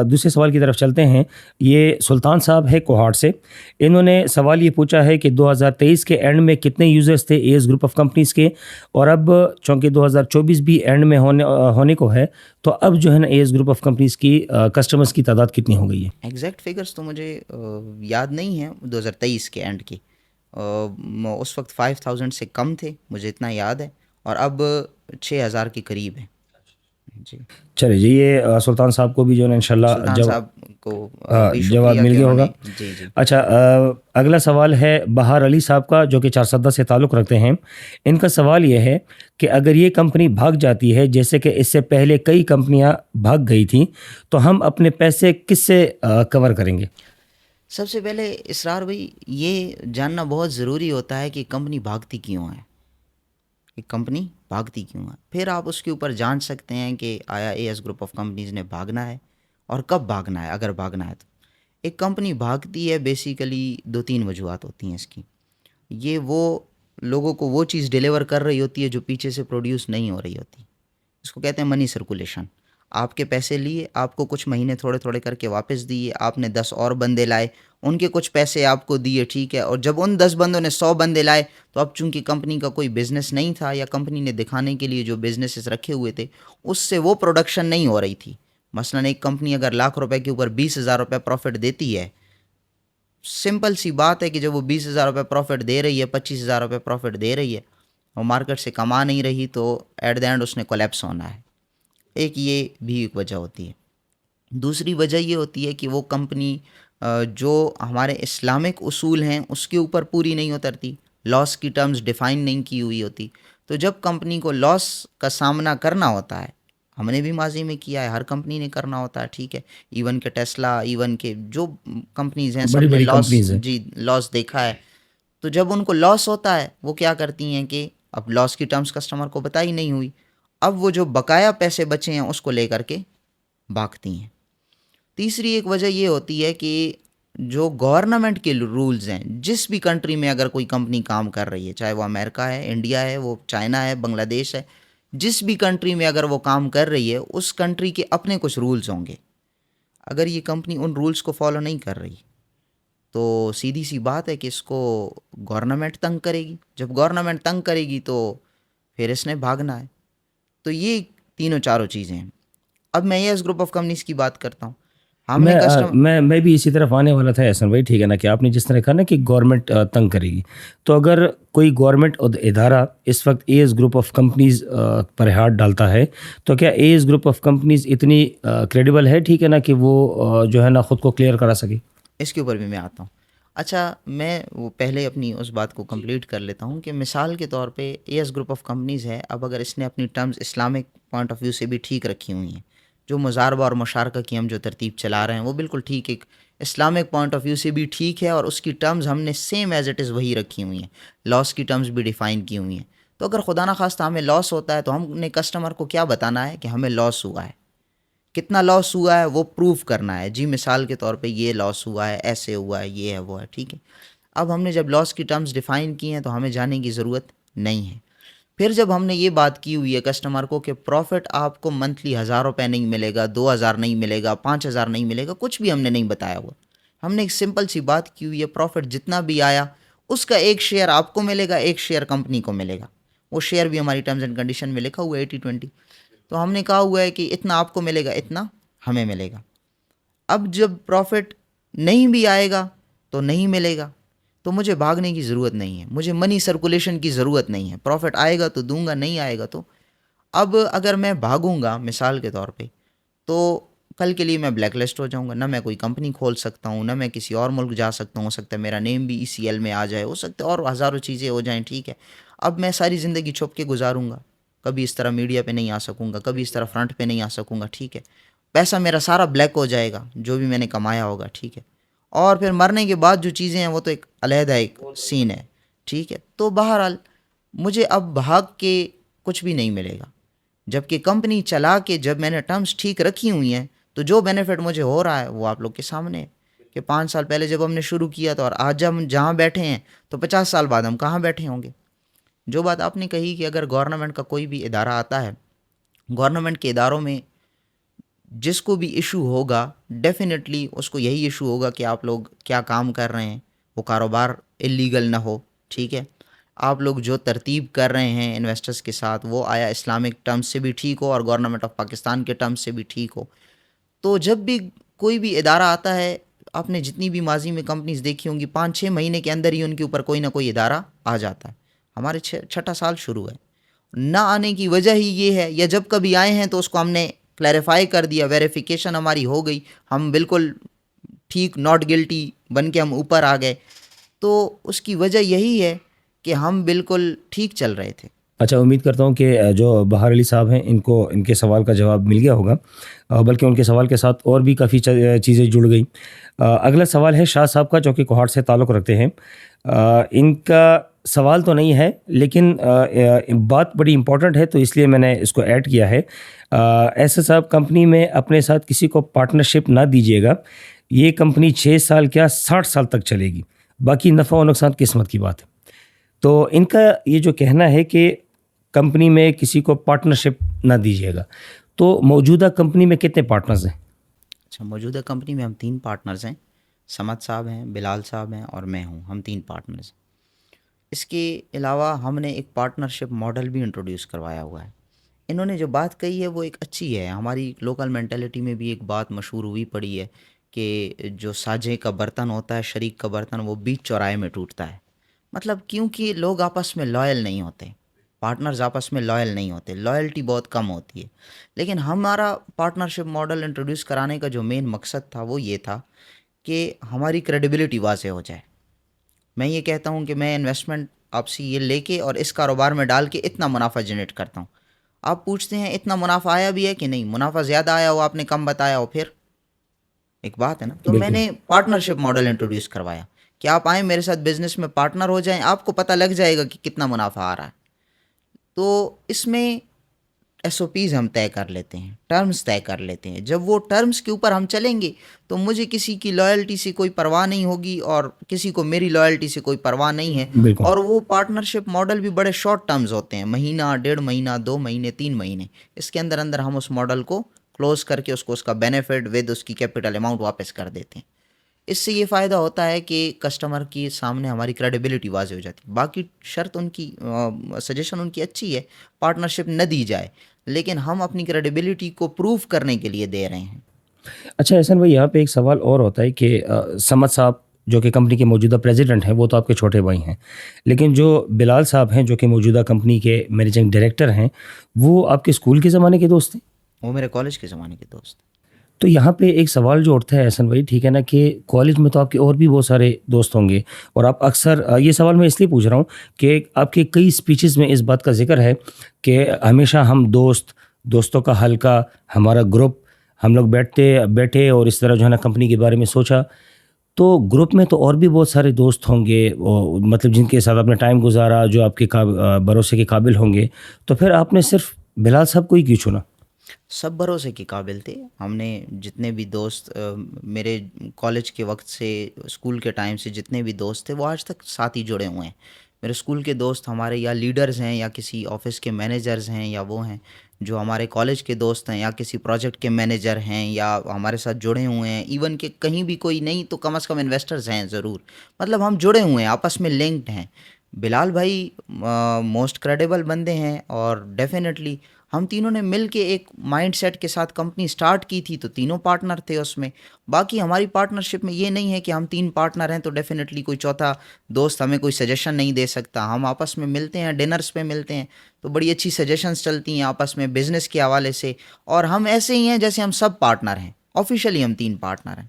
دوسرے سوال کی طرف چلتے ہیں. یہ سلطان صاحب ہے کوہاٹ سے. انہوں نے سوال یہ پوچھا ہے کہ 2023 کے اینڈ میں کتنے یوزرز تھے اے ایس گروپ آف کمپنیز کے, اور اب چونکہ 2024 بھی اینڈ میں ہونے کو ہے, تو اب جو ہے نا اے ایس گروپ آف کمپنیز کی کسٹمرز کی تعداد کتنی ہو گئی ہے؟ ایگزیکٹ فگرز تو مجھے یاد نہیں ہیں 2023 کے اینڈ کی. اس وقت 5000 سے کم تھے, مجھے اتنا یاد ہے, اور اب 6000 کے قریب ہیں. جی چلے جی, یہ سلطان صاحب کو بھی جو ہے نا انشاءاللہ سلطان صاحب کو بھی جواب شکریہ مل کہ گیا انہوں ہوگا. نے. جی جی اچھا, اگلا سوال ہے بہار علی صاحب کا, جو کہ چارسدہ سے تعلق رکھتے ہیں. ان کا سوال یہ ہے کہ اگر یہ کمپنی بھاگ جاتی ہے, جیسے کہ اس سے پہلے کئی کمپنیاں بھاگ گئی تھیں, تو ہم اپنے پیسے کس سے کور کریں گے؟ سب سے پہلے اسرار بھائی یہ جاننا بہت ضروری ہوتا ہے کہ کمپنی بھاگتی کیوں ہے, کہ کمپنی بھاگتی کیوں ہے. پھر آپ اس کے اوپر جان سکتے ہیں کہ آیا اے ایس گروپ آف کمپنیز نے بھاگنا ہے اور کب بھاگنا ہے. اگر بھاگنا ہے تو ایک کمپنی بھاگتی ہے بیسیکلی 2-3 وجوہات ہوتی ہیں اس کی. یہ وہ لوگوں کو وہ چیز ڈیلیور کر رہی ہوتی ہے جو پیچھے سے پروڈیوس نہیں ہو رہی ہوتی. اس کو کہتے ہیں منی سرکولیشن. آپ کے پیسے لیے, آپ کو کچھ مہینے تھوڑے تھوڑے کر کے واپس دیے, آپ نے 10 اور بندے لائے, ان کے کچھ پیسے آپ کو دیے, ٹھیک ہے, اور جب ان 10 بندوں نے 100 بندے لائے, تو اب چونکہ کمپنی کا کوئی بزنس نہیں تھا, یا کمپنی نے دکھانے کے لیے جو بزنسز رکھے ہوئے تھے اس سے وہ پروڈکشن نہیں ہو رہی تھی. مثلا ایک کمپنی اگر ₹1,00,000 کے اوپر 20,000 روپے پروفٹ دیتی ہے, سمپل سی بات ہے کہ جب وہ 20,000 روپے پروفٹ دے رہی ہے, 25,000 روپے پروفٹ دے رہی ہے, اور مارکیٹ سے کما نہیں رہی, تو ایٹ دا اینڈ اس نے کولیپس ہونا ہے. ایک یہ بھی ایک وجہ ہوتی ہے. دوسری وجہ یہ ہوتی ہے کہ وہ کمپنی جو ہمارے اسلامک اصول ہیں اس کے اوپر پوری نہیں اترتی, لاس کی ٹرمز ڈیفائن نہیں کی ہوئی ہوتی. تو جب کمپنی کو لاس کا سامنا کرنا ہوتا ہے, ہم نے بھی ماضی میں کیا ہے, ہر کمپنی نے کرنا ہوتا ہے, ٹھیک ہے, ایون کہ ٹیسلا, ایون کہ جو کمپنیز ہیں سب بڑی نے بڑی لاس, کمپنیز ہیں. جی لاس دیکھا ہے. تو جب ان کو لاس ہوتا ہے وہ کیا کرتی ہیں کہ اب لاس کی ٹرمز کسٹمر کو بتائی نہیں ہوئی, اب وہ جو بقایا پیسے بچے ہیں اس کو لے کر کے بھاگتی ہیں. تیسری ایک وجہ یہ ہوتی ہے کہ جو گورنمنٹ کے رولز ہیں, جس بھی کنٹری میں اگر کوئی کمپنی کام کر رہی ہے, چاہے وہ امریکہ ہے, انڈیا ہے, وہ چائنا ہے, بنگلہ دیش ہے, جس بھی کنٹری میں اگر وہ کام کر رہی ہے اس کنٹری کے اپنے کچھ رولز ہوں گے. اگر یہ کمپنی ان رولز کو فالو نہیں کر رہی تو سیدھی سی بات ہے کہ اس کو گورنمنٹ تنگ کرے گی. جب گورنمنٹ تنگ کرے گی تو پھر اس نے بھاگنا ہے. تو یہ تینوں چاروں چیزیں ہیں. اب میں یہ اس گروپ آف کمپنیز کی بات کرتا ہوں. ہم نے میں بھی اسی طرف آنے والا تھا احسن بھائی, ٹھیک ہے نا, کہ آپ نے جس طرح کہا نا کہ گورنمنٹ تنگ کرے گی, تو اگر کوئی گورنمنٹ ادارہ اس وقت A S group of companies پر ہاتھ ڈالتا ہے, تو کیا A S group of companies اتنی کریڈیبل ہے, ٹھیک ہے نا, کہ وہ جو ہے نا خود کو کلیئر کرا سکے؟ اس کے اوپر بھی میں آتا ہوں. اچھا, میں وہ پہلے اپنی اس بات کو کمپلیٹ کر لیتا ہوں کہ مثال کے طور پہ A S group of companies ہے, اب اگر اس نے اپنی terms Islamic point of view سے بھی ٹھیک رکھی ہوئی ہیں, جو مضاربہ اور مشارکہ کی ہم جو ترتیب چلا رہے ہیں وہ بالکل ٹھیک, ایک اسلامک پوائنٹ آف ویو سے بھی ٹھیک ہے, اور اس کی ٹرمز ہم نے سیم ایز اٹ از وہی رکھی ہوئی ہیں, لاس کی ٹرمز بھی ڈیفائن کی ہوئی ہیں. تو اگر خدا نخواستہ ہمیں لاس ہوتا ہے تو ہم نے کسٹمر کو کیا بتانا ہے کہ ہمیں لاس ہوا ہے, کتنا لاس ہوا ہے وہ پروف کرنا ہے. جی مثال کے طور پہ یہ لاس ہوا ہے, ایسے ہوا ہے, یہ ہے, وہ ہے, ٹھیک ہے. اب ہم نے جب لاس کی ٹرمز ڈیفائن کی ہیں تو ہمیں جانے کی ضرورت نہیں ہے. پھر جب ہم نے یہ بات کی ہوئی ہے کسٹمر کو کہ پروفٹ آپ کو منتھلی 1,000 روپے نہیں ملے گا, 2,000 نہیں ملے گا, 5,000 نہیں ملے گا, کچھ بھی ہم نے نہیں بتایا ہوا. ہم نے ایک سمپل سی بات کی ہوئی ہے, پروفٹ جتنا بھی آیا اس کا ایک شیئر آپ کو ملے گا, ایک شیئر کمپنی کو ملے گا. وہ شیئر بھی ہماری ٹرمز اینڈ کنڈیشن میں لکھا ہوا ہے 80-20. تو ہم نے کہا ہوا ہے کہ اتنا آپ کو ملے گا, اتنا ہمیں ملے گا. اب جب پروفٹ نہیں بھی آئے گا تو نہیں ملے گا, تو مجھے بھاگنے کی ضرورت نہیں ہے, مجھے منی سرکولیشن کی ضرورت نہیں ہے. پروفٹ آئے گا تو دوں گا, نہیں آئے گا تو. اب اگر میں بھاگوں گا مثال کے طور پہ, تو کل کے لیے میں بلیک لسٹ ہو جاؤں گا, نہ میں کوئی کمپنی کھول سکتا ہوں, نہ میں کسی اور ملک جا سکتا ہوں, ہو سکتا ہے میرا نیم بھی ECL میں آ جائے, ہو سکتا ہے اور ہزاروں چیزیں ہو جائیں, ٹھیک ہے. اب میں ساری زندگی چھپ کے گزاروں گا, کبھی اس طرح میڈیا پہ نہیں آ سکوں گا, کبھی اس طرح فرنٹ پہ نہیں آ سکوں گا, ٹھیک ہے. پیسہ میرا سارا بلیک ہو جائے گا جو بھی میں نے کمایا ہوگا, ٹھیک ہے. اور پھر مرنے کے بعد جو چیزیں ہیں وہ تو ایک علیحدہ ایک سین ہے, ٹھیک ہے. تو بہرحال مجھے اب بھاگ کے کچھ بھی نہیں ملے گا, جبکہ کمپنی چلا کے جب میں نے ٹرمز ٹھیک رکھی ہوئی ہیں تو جو بینیفٹ مجھے ہو رہا ہے وہ آپ لوگ کے سامنے ہے کہ 5 سال پہلے جب ہم نے شروع کیا تو اور آج ہم جہاں بیٹھے ہیں تو 50 سال بعد ہم کہاں بیٹھے ہوں گے. جو بات آپ نے کہی کہ اگر گورنمنٹ کا کوئی بھی ادارہ آتا ہے, گورنمنٹ کے اداروں میں جس کو بھی ایشو ہوگا ڈیفینیٹلی اس کو یہی ایشو ہوگا کہ آپ لوگ کیا کام کر رہے ہیں، وہ کاروبار اللیگل نہ ہو، ٹھیک ہے، آپ لوگ جو ترتیب کر رہے ہیں انویسٹرز کے ساتھ وہ آیا اسلامک ٹرمز سے بھی ٹھیک ہو اور گورنمنٹ آف پاکستان کے ٹرمز سے بھی ٹھیک ہو. تو جب بھی کوئی بھی ادارہ آتا ہے، آپ نے جتنی بھی ماضی میں کمپنیز دیکھی ہوں گی 5-6 مہینے کے اندر ہی ان کے اوپر کوئی نہ کوئی ادارہ آ جاتا ہے. ہمارے 6 سال شروع ہے، نہ آنے کی وجہ ہی یہ ہے، یا جب کبھی آئے ہیں تو اس کو ہم نے کلیریفائی کر دیا، ویریفیکیشن ہماری ہو گئی، ہم بالکل ٹھیک ناٹ گلٹی بن کے ہم اوپر آ گئے. تو اس کی وجہ یہی ہے کہ ہم بالکل ٹھیک چل رہے تھے. اچھا، امید کرتا ہوں کہ جو بہار علی صاحب ہیں ان کو ان کے سوال کا جواب مل گیا ہوگا، بلکہ ان کے سوال کے ساتھ اور بھی کافی چیزیں جڑ گئیں. اگلا سوال ہے شاہ صاحب کا جو کہ کوہاٹ سے تعلق رکھتے ہیں. ان کا سوال تو نہیں ہے لیکن بات بڑی امپورٹنٹ ہے تو اس لیے میں نے اس کو ایڈ کیا ہے. ایسے صاحب، کمپنی میں اپنے ساتھ کسی کو پارٹنرشپ نہ دیجیے گا، یہ کمپنی 6 سال کیا 60 سال تک چلے گی، باقی نفع و نقصان قسمت کی بات ہے. تو ان کا یہ جو کہنا ہے کہ کمپنی میں کسی کو پارٹنرشپ نہ دیجیے گا، تو موجودہ کمپنی میں کتنے پارٹنرز ہیں؟ اچھا، موجودہ کمپنی میں ہم 3 پارٹنرز ہیں، سمد صاحب ہیں، بلال صاحب ہیں اور میں ہوں، ہم 3 پارٹنرز ہیں. اس کے علاوہ ہم نے ایک پارٹنرشپ ماڈل بھی انٹروڈیوس کروایا ہوا ہے. انہوں نے جو بات کہی ہے وہ ایک اچھی ہے. ہماری لوکل مینٹلٹی میں بھی ایک بات مشہور ہوئی پڑی ہے کہ جو ساجے کا برتن ہوتا ہے، شریک کا برتن، وہ بیچ چوراہے میں ٹوٹتا ہے. مطلب کیونکہ لوگ آپس میں لائل نہیں ہوتے، پارٹنرز آپس میں لائل نہیں ہوتے، لائلٹی بہت کم ہوتی ہے. لیکن ہمارا پارٹنرشپ ماڈل انٹروڈیوس کرانے کا جو مین مقصد تھا وہ یہ تھا کہ ہماری کریڈیبلٹی واضح ہو جائے. میں یہ کہتا ہوں کہ میں انویسٹمنٹ آپ سے یہ لے کے اور اس کاروبار میں ڈال کے اتنا منافع جنریٹ کرتا ہوں. آپ پوچھتے ہیں اتنا منافع آیا بھی ہے کہ نہیں، منافع زیادہ آیا ہو، آپ نے کم بتایا ہو، پھر ایک بات ہے نا. تو میں نے پارٹنرشپ ماڈل انٹروڈیوس کروایا کہ آپ آئیں میرے ساتھ بزنس میں پارٹنر ہو جائیں، آپ کو پتہ لگ جائے گا کہ کتنا منافع آ رہا ہے. تو اس میں ایس او پیز ہم طے کر لیتے ہیں، ٹرمز طے کر لیتے ہیں. جب وہ ٹرمز کے اوپر ہم چلیں گے تو مجھے کسی کی لائلٹی سے کوئی پرواہ نہیں ہوگی اور کسی کو میری لائلٹی سے کوئی پرواہ نہیں ہے. اور وہ پارٹنرشپ ماڈل بھی بڑے شارٹ ٹرمز ہوتے ہیں، مہینہ، 1.5 مہینہ، 2 مہینے، 3 مہینے. اس کے اندر ہم اس ماڈل کو کلوز کر کے اس کا بینیفٹ ود اس کی کیپٹل اماؤنٹ واپس کر دیتے ہیں. اس سے یہ فائدہ ہوتا ہے کہ کسٹمر کے سامنے ہماری کریڈیبلٹی واضح ہو جاتی ہے. باقی شرط ان کی سجیشن ان کی اچھی ہے، پارٹنرشپ نہ دی جائے، لیکن ہم اپنی کریڈیبلٹی کو پروف کرنے کے لیے دے رہے ہیں. اچھا احسن بھائی، یہاں پہ ایک سوال اور ہوتا ہے کہ سمد صاحب جو کہ کمپنی کے موجودہ پریزیڈنٹ ہیں وہ تو آپ کے چھوٹے بھائی ہیں، لیکن جو بلال صاحب ہیں جو کہ موجودہ کمپنی کے مینیجنگ ڈائریکٹر ہیں، وہ آپ کے اسکول کے زمانے کے دوست ہیں؟ وہ میرے کالج کے زمانے کے دوست. تو یہاں پہ ایک سوال جو اٹھتا ہے احسن بھائی، ٹھیک ہے نا، کہ کالج میں تو آپ کے اور بھی بہت سارے دوست ہوں گے، اور آپ اکثر یہ سوال میں اس لیے پوچھ رہا ہوں کہ آپ کے کئی اسپیچز میں اس بات کا ذکر ہے کہ ہمیشہ ہم دوستوں کا حلقہ، ہمارا گروپ، ہم لوگ بیٹھے اور اس طرح جو ہے نا کمپنی کے بارے میں سوچا. تو گروپ میں تو اور بھی بہت سارے دوست ہوں گے، مطلب جن کے ساتھ آپ نے ٹائم گزارا، جو آپ کے بھروسے کے قابل ہوں گے، تو پھر آپ نے صرف بلال صاحب کو ہی کیوں چنا؟ سب بھروسے کے قابل تھے. ہم نے جتنے بھی دوست میرے کالج کے وقت سے، اسکول کے ٹائم سے جتنے بھی دوست تھے وہ آج تک ساتھ ہی جڑے ہوئے ہیں. میرے اسکول کے دوست ہمارے یا لیڈرز ہیں یا کسی آفس کے مینیجرز ہیں یا وہ ہیں جو ہمارے کالج کے دوست ہیں یا کسی پروجیکٹ کے مینیجر ہیں یا ہمارے ساتھ جڑے ہوئے ہیں. ایون کہ کہیں بھی کوئی نہیں تو کم از کم انویسٹرز ہیں ضرور. مطلب ہم جڑے ہوئے ہیں، آپس میں لنکڈ ہیں. بلال بھائی موسٹ کریڈیبل بندے ہیں اور ڈیفینیٹلی ہم تینوں نے مل کے ایک مائنڈ سیٹ کے ساتھ کمپنی سٹارٹ کی تھی، تو تینوں پارٹنر تھے اس میں. باقی ہماری پارٹنرشپ میں یہ نہیں ہے کہ ہم 3 پارٹنر ہیں تو ڈیفینیٹلی کوئی چوتھا دوست ہمیں کوئی سجیشن نہیں دے سکتا. ہم آپس میں ملتے ہیں، ڈنرز پہ ملتے ہیں تو بڑی اچھی سجیشنز چلتی ہیں آپس میں بزنس کے حوالے سے. اور ہم ایسے ہی ہیں جیسے ہم سب پارٹنر ہیں، آفیشیلی ہم 3 پارٹنر ہیں.